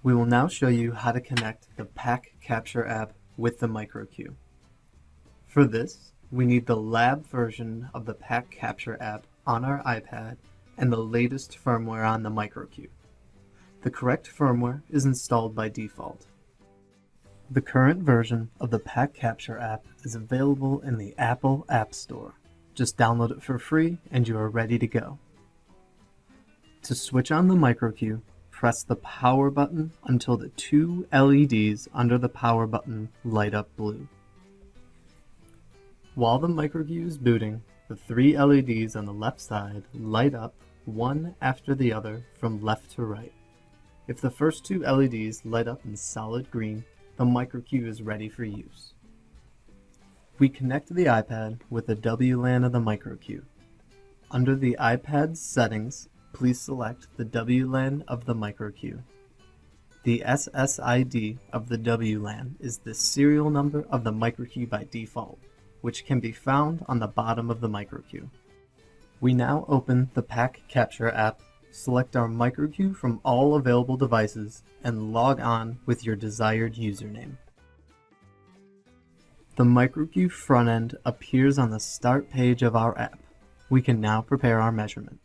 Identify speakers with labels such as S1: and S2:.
S1: We will now show you how to connect the PAK Capture app with the MicroQ. For this, we need the lab version of the PAK Capture app on our iPad and the latest firmware on the MicroQ. The correct firmware is installed by default. The current version of the PAK Capture app is available in the Apple App Store. Just download it for free and you are ready to go. To switch on the MicroQ, press the power button until the two LEDs under the power button light up blue. While the MicroQ is booting, the three LEDs on the left side light up one after the other from left to right. If the first two LEDs light up in solid green, the MicroQ is ready for use. We connect the iPad with the WLAN of the MicroQ. Under the iPad's settings, please select the WLAN of the MicroQ. The SSID of the WLAN is the serial number of the MicroQ by default, which can be found on the bottom of the MicroQ. We now open the PAK Capture app, select our MicroQ from all available devices, and log on with your desired username. The MicroQ front end appears on the start page of our app. We can now prepare our measurement.